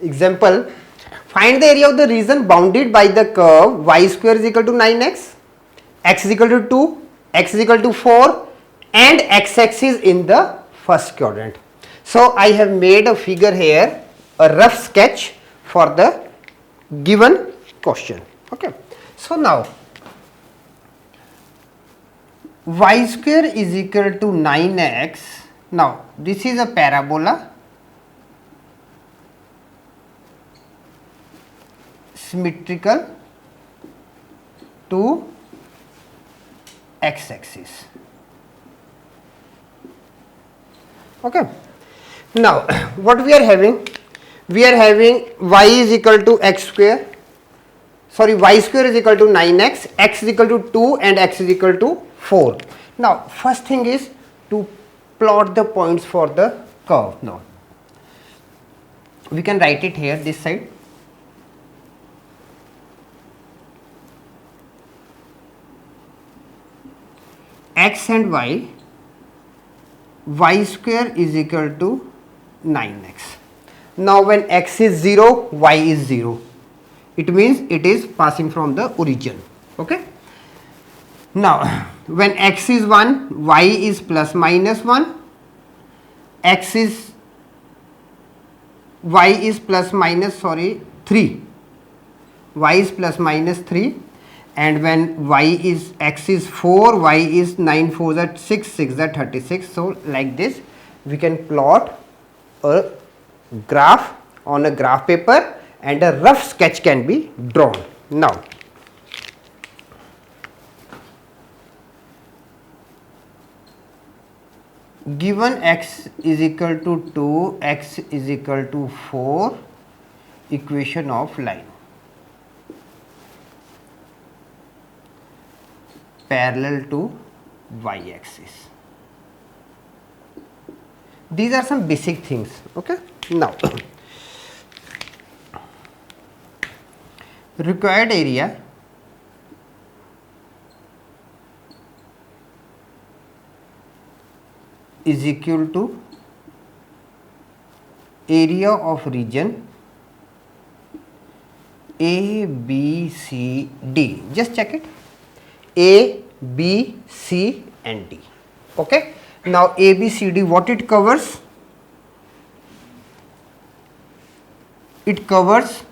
Example, find the area of the region bounded by the curve y square is equal to 9x, x is equal to 2, x is equal to 4 and x axis in the first quadrant. So I have made a figure here, a rough sketch for the given question. Okay. So now y square is equal to 9x. Now this is a parabola symmetrical to x axis. Okay. Now what we are having? We are having y is equal to x square, sorry, y square is equal to 9x, x is equal to 2 and x is equal to 4. Now first thing is to plot the points for the curve. Now we can write it here this side. X and y square is equal to 9x. Now when x is 0, y is 0. It means it is passing from the origin. Okay. Now when x is 1, y is plus minus 1, y is plus minus 3, y is plus minus 3, and when x is 4, y is 9 4 that 6, 6 that 36. So like this we can plot a graph on a graph paper and a rough sketch can be drawn. Now given x is equal to 2, x is equal to 4, equation of line parallel to y axis. These are some basic things. Okay. Now required area is equal to area of region A, B, C, D. Just check it. A, B, C and D. Okay. Now A, B, C, D, what it covers? It covers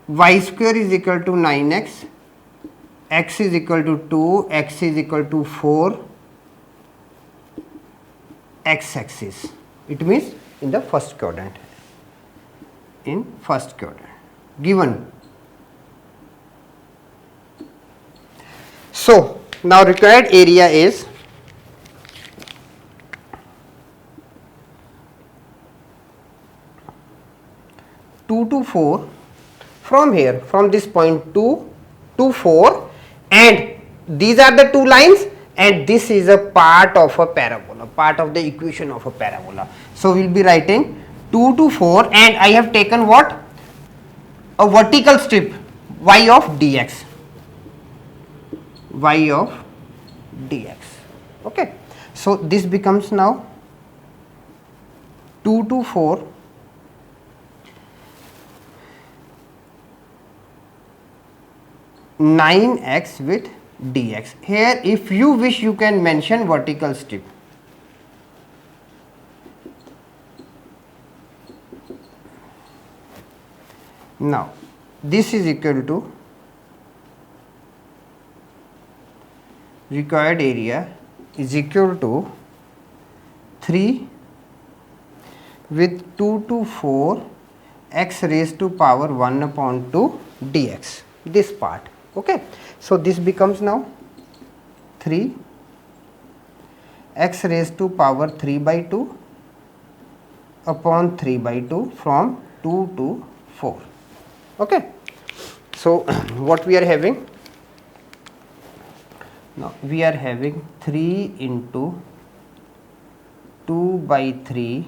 y square is equal to 9x, x is equal to 2, x is equal to 4, x axis. It means in the first quadrant. In first quadrant given. So now required area is two to 4 from here, from this point 2 to 4, and these are the two lines and this is a part of a parabola, part of the equation of a parabola. So we will be writing 2 to 4 and I have taken what? A vertical strip y of dx. Y of dx. Okay. So this becomes now 2 to 4 9x with dx. Here if you wish you can mention vertical strip. Now this is equal to required area is equal to 3 with 2 to 4 x raised to power 1 upon 2 dx, this part. Okay. So this becomes now 3 x raised to power 3 by 2 upon 3 by 2 from 2 to 4. Okay. So what we are having? Now we are having 3 into 2 by 3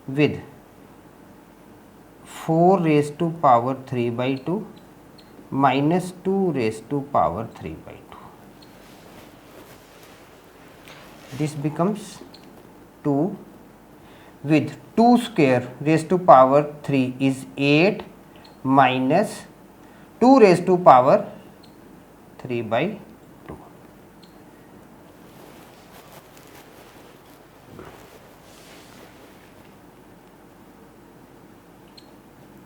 with 4 raised to power 3 by 2 minus 2 raised to power 3 by 2. This becomes 2 with 2 square raised to power 3 is 8 minus 2 raised to power 3 by 2.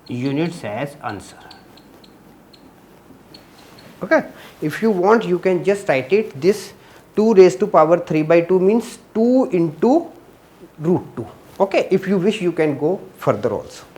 Units as answer. Okay. If you want, you can just write it, this 2 raised to power 3 by 2 means 2 into root 2. Okay. If you wish, you can go further also.